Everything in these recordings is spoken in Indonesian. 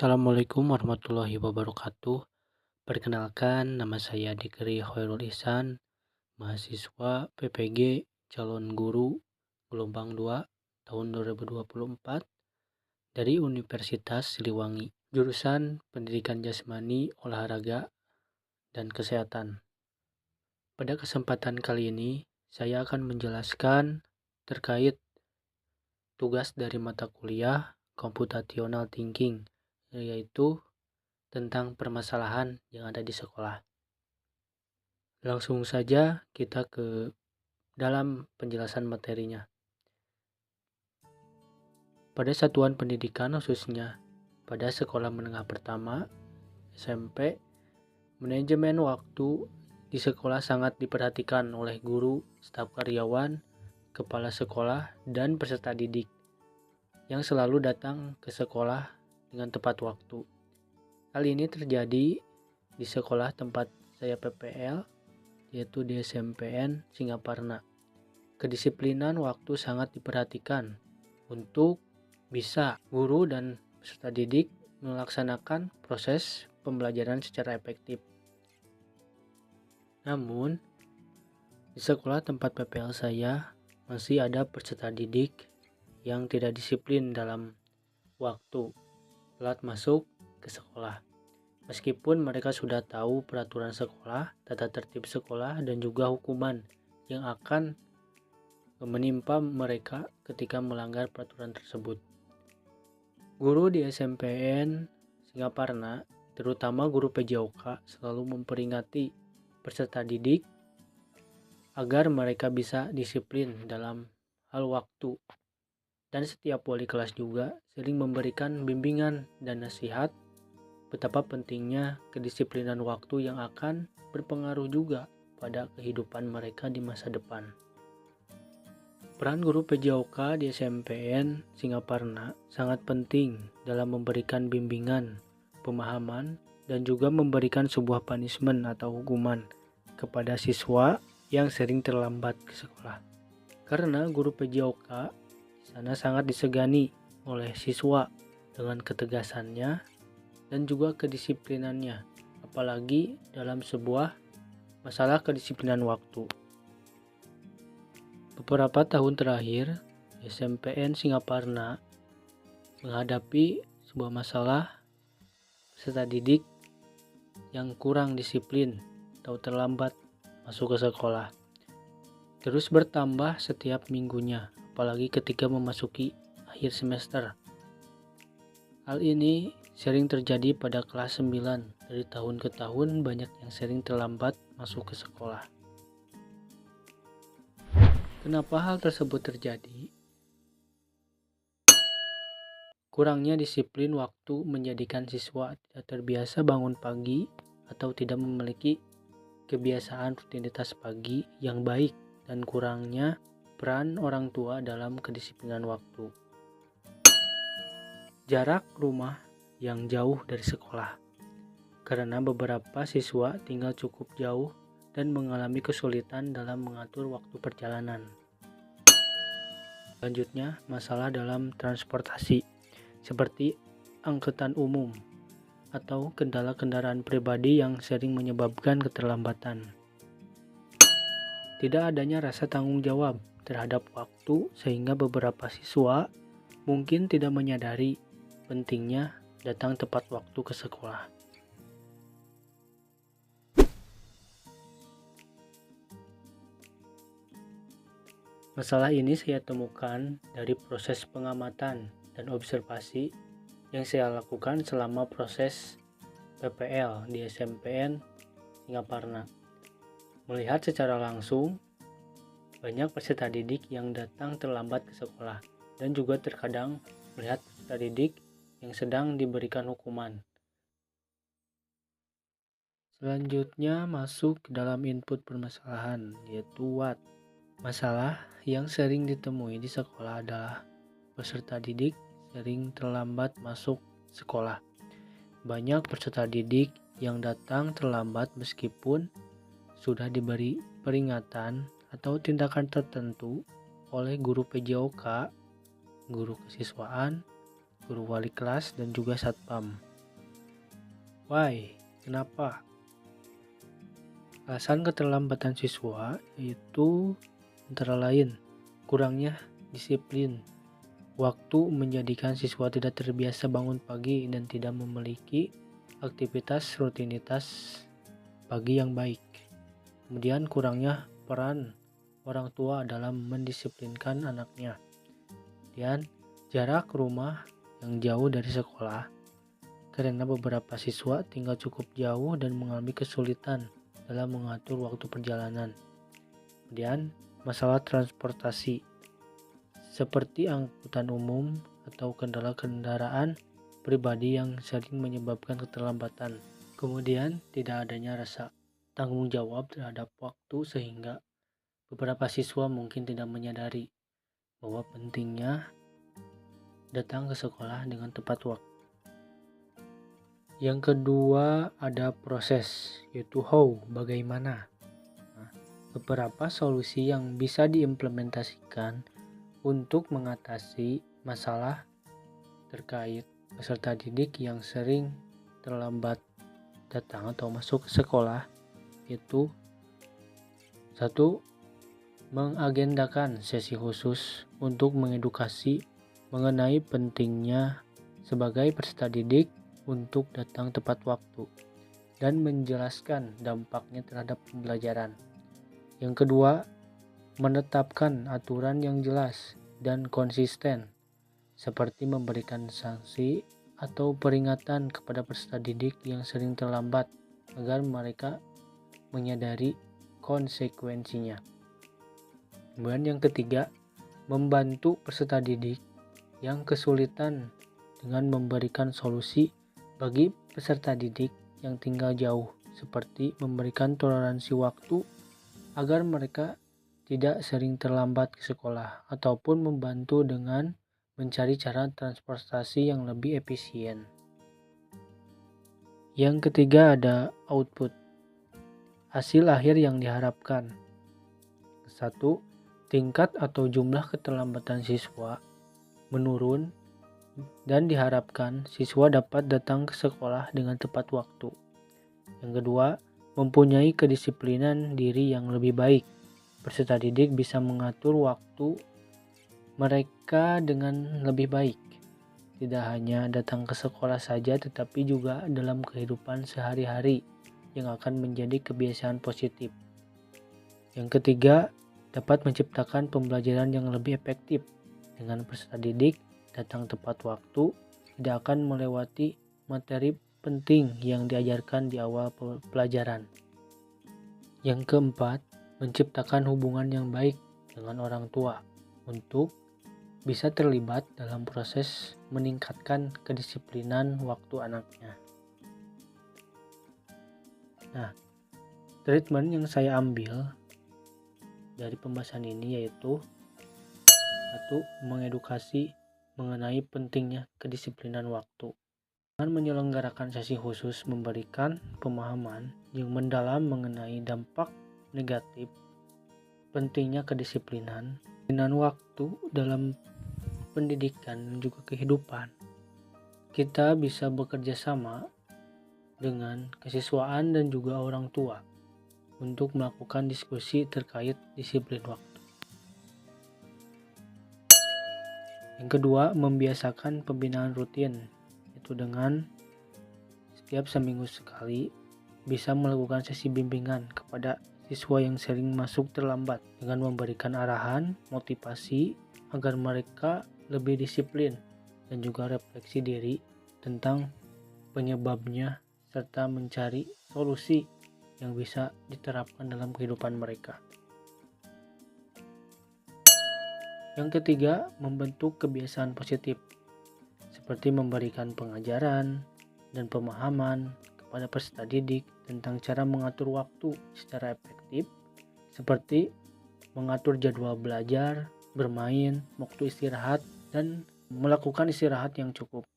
Assalamualaikum warahmatullahi wabarakatuh. Perkenalkan, nama saya Dikri Khairul Ihsan, mahasiswa PPG calon guru gelombang 2 tahun 2024 dari Universitas Siliwangi, jurusan Pendidikan Jasmani, Olahraga, dan Kesehatan. Pada kesempatan kali ini, saya akan menjelaskan terkait tugas dari mata kuliah Computational Thinking, yaitu tentang permasalahan yang ada di sekolah. Langsung saja kita ke dalam penjelasan materinya. Pada satuan pendidikan, khususnya pada sekolah menengah pertama, SMP, manajemen waktu di sekolah sangat diperhatikan oleh guru, staf karyawan, kepala sekolah, dan peserta didik yang selalu datang ke sekolah dengan tepat waktu. Hal ini terjadi di sekolah tempat saya PPL, yaitu di SMPN Singaparna. Kedisiplinan waktu sangat diperhatikan untuk bisa guru dan peserta didik melaksanakan proses pembelajaran secara efektif. Namun, di sekolah tempat PPL saya masih ada peserta didik yang tidak disiplin dalam waktu telat masuk ke sekolah. Meskipun mereka sudah tahu peraturan sekolah, tata tertib sekolah, dan juga hukuman yang akan menimpa mereka ketika melanggar peraturan tersebut. Guru di SMPN Singaparna, terutama guru PJOK, selalu memperingati peserta didik agar mereka bisa disiplin dalam hal waktu. Dan setiap wali kelas juga sering memberikan bimbingan dan nasihat betapa pentingnya kedisiplinan waktu yang akan berpengaruh juga pada kehidupan mereka di masa depan. Peran guru PJOK di SMPN Singaparna sangat penting dalam memberikan bimbingan, pemahaman, dan juga memberikan sebuah punishment atau hukuman kepada siswa yang sering terlambat ke sekolah. Karena guru PJOK di sana sangat disegani oleh siswa dengan ketegasannya dan juga kedisiplinannya, apalagi dalam sebuah masalah kedisiplinan waktu. Beberapa tahun terakhir, SMPN Singaparna menghadapi sebuah masalah peserta didik yang kurang disiplin atau terlambat masuk ke sekolah. Terus bertambah setiap minggunya, apalagi ketika memasuki akhir semester. Hal ini sering terjadi pada kelas 9. Dari tahun ke tahun banyak yang sering terlambat masuk ke sekolah. Kenapa hal tersebut terjadi? Kurangnya disiplin waktu menjadikan siswa tidak terbiasa bangun pagi atau tidak memiliki kebiasaan rutinitas pagi yang baik, dan kurangnya peran orang tua dalam kedisiplinan waktu. Jarak rumah yang jauh dari sekolah, karena beberapa siswa tinggal cukup jauh dan mengalami kesulitan dalam mengatur waktu perjalanan. Selanjutnya, masalah dalam transportasi seperti angkutan umum atau kendala kendaraan pribadi yang sering menyebabkan keterlambatan. Tidak adanya rasa tanggung jawab terhadap waktu sehingga beberapa siswa mungkin tidak menyadari pentingnya datang tepat waktu ke sekolah. Masalah ini saya temukan dari proses pengamatan dan observasi yang saya lakukan selama proses PPL di SMPN Singaparna. Melihat secara langsung banyak peserta didik yang datang terlambat ke sekolah, dan juga terkadang melihat peserta didik yang sedang diberikan hukuman. Selanjutnya masuk ke dalam input permasalahan, yaitu what. Masalah yang sering ditemui di sekolah adalah peserta didik sering terlambat masuk sekolah. Banyak peserta didik yang datang terlambat meskipun sudah diberi peringatan atau tindakan tertentu oleh guru PJOK, guru kesiswaan, guru wali kelas, dan juga satpam. Why? Kenapa? Alasan keterlambatan siswa yaitu antara lain kurangnya disiplin. Waktu menjadikan siswa tidak terbiasa bangun pagi dan tidak memiliki aktivitas rutinitas pagi yang baik. Kemudian kurangnya peran orang tua dalam mendisiplinkan anaknya. Kemudian jarak rumah yang jauh dari sekolah karena beberapa siswa tinggal cukup jauh dan mengalami kesulitan dalam mengatur waktu perjalanan. Kemudian masalah transportasi seperti angkutan umum atau kendaraan pribadi yang sering menyebabkan keterlambatan. Kemudian tidak adanya rasa tanggung jawab terhadap waktu sehingga beberapa siswa mungkin tidak menyadari bahwa pentingnya datang ke sekolah dengan tepat waktu. Yang kedua ada proses, yaitu how, bagaimana. Beberapa solusi yang bisa diimplementasikan untuk mengatasi masalah terkait peserta didik yang sering terlambat datang atau masuk ke sekolah, yaitu 1. Mengagendakan sesi khusus untuk mengedukasi mengenai pentingnya sebagai peserta didik untuk datang tepat waktu dan menjelaskan dampaknya terhadap pembelajaran. Yang kedua, menetapkan aturan yang jelas dan konsisten seperti memberikan sanksi atau peringatan kepada peserta didik yang sering terlambat agar mereka menyadari konsekuensinya. Kemudian yang ketiga, membantu peserta didik yang kesulitan dengan memberikan solusi bagi peserta didik yang tinggal jauh, seperti memberikan toleransi waktu agar mereka tidak sering terlambat ke sekolah, ataupun membantu dengan mencari cara transportasi yang lebih efisien. Yang ketiga ada output, hasil akhir yang diharapkan. 1. Tingkat atau jumlah keterlambatan siswa menurun dan diharapkan siswa dapat datang ke sekolah dengan tepat waktu. Yang kedua, mempunyai kedisiplinan diri yang lebih baik. Peserta didik bisa mengatur waktu mereka dengan lebih baik. Tidak hanya datang ke sekolah saja, tetapi juga dalam kehidupan sehari-hari yang akan menjadi kebiasaan positif. Yang ketiga, dapat menciptakan pembelajaran yang lebih efektif. Dengan peserta didik datang tepat waktu, tidak akan melewati materi penting yang diajarkan di awal pelajaran. Yang keempat, menciptakan hubungan yang baik dengan orang tua untuk bisa terlibat dalam proses meningkatkan kedisiplinan waktu anaknya. Nah, treatment yang saya ambil dari pembahasan ini yaitu 1. Mengedukasi mengenai pentingnya kedisiplinan waktu. Dengan menyelenggarakan sesi khusus memberikan pemahaman yang mendalam mengenai dampak negatif pentingnya kedisiplinan dan waktu dalam pendidikan dan juga kehidupan. Kita bisa bekerja sama dengan kesiswaan dan juga orang tua untuk melakukan diskusi terkait disiplin waktu. Yang kedua, membiasakan pembinaan rutin, yaitu dengan setiap seminggu sekali bisa melakukan sesi bimbingan kepada siswa yang sering masuk terlambat dengan memberikan arahan, motivasi agar mereka lebih disiplin dan juga refleksi diri tentang penyebabnya serta mencari solusi yang bisa diterapkan dalam kehidupan mereka. Yang ketiga, membentuk kebiasaan positif seperti memberikan pengajaran dan pemahaman kepada peserta didik tentang cara mengatur waktu secara efektif seperti mengatur jadwal belajar, bermain, waktu istirahat, dan melakukan istirahat yang cukup.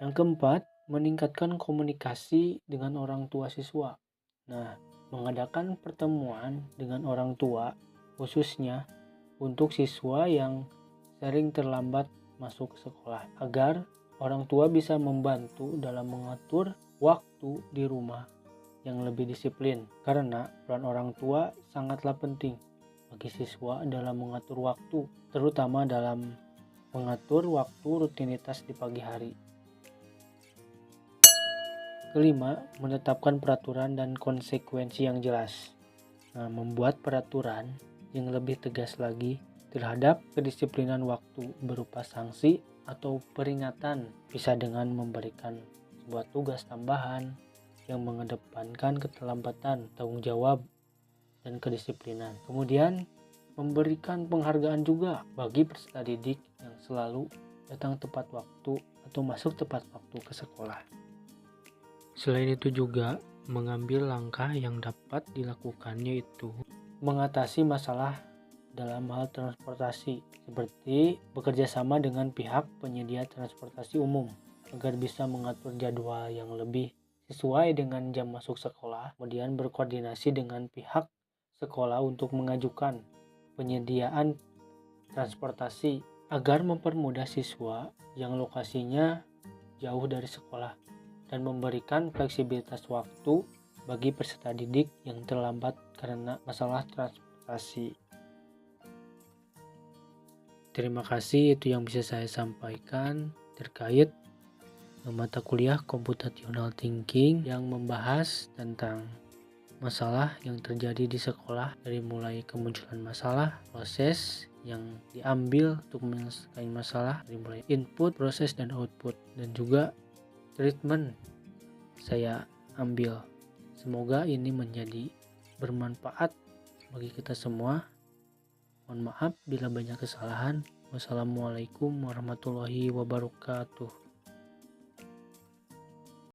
Yang keempat, meningkatkan komunikasi dengan orang tua siswa. Nah, mengadakan pertemuan dengan orang tua khususnya untuk siswa yang sering terlambat masuk sekolah agar Orang tua bisa membantu dalam mengatur waktu di rumah yang lebih disiplin, karena peran orang tua sangatlah penting bagi siswa dalam mengatur waktu, terutama dalam mengatur waktu rutinitas di pagi hari. Kelima, menetapkan peraturan dan konsekuensi yang jelas. Membuat peraturan yang lebih tegas lagi terhadap kedisiplinan waktu berupa sanksi atau peringatan, bisa dengan memberikan sebuah tugas tambahan yang mengedepankan keterlambatan, tanggung jawab, dan kedisiplinan. Kemudian, memberikan penghargaan juga bagi peserta didik yang selalu datang tepat waktu atau masuk tepat waktu ke sekolah. Selain itu juga mengambil langkah yang dapat dilakukan, yaitu mengatasi masalah dalam hal transportasi, seperti bekerja sama dengan pihak penyedia transportasi umum agar bisa mengatur jadwal yang lebih sesuai dengan jam masuk sekolah. Kemudian berkoordinasi dengan pihak sekolah untuk mengajukan penyediaan transportasi agar mempermudah siswa yang lokasinya jauh dari sekolah dan memberikan fleksibilitas waktu bagi peserta didik yang terlambat karena masalah transportasi. Terima kasih, itu yang bisa saya sampaikan terkait mata kuliah Computational Thinking yang membahas tentang masalah yang terjadi di sekolah, dari mulai kemunculan masalah, proses yang diambil untuk menyelesaikan masalah, dari mulai input, proses, dan output, dan juga treatment saya ambil. Semoga ini menjadi bermanfaat bagi kita semua. Mohon maaf bila banyak kesalahan. Wassalamualaikum warahmatullahi wabarakatuh.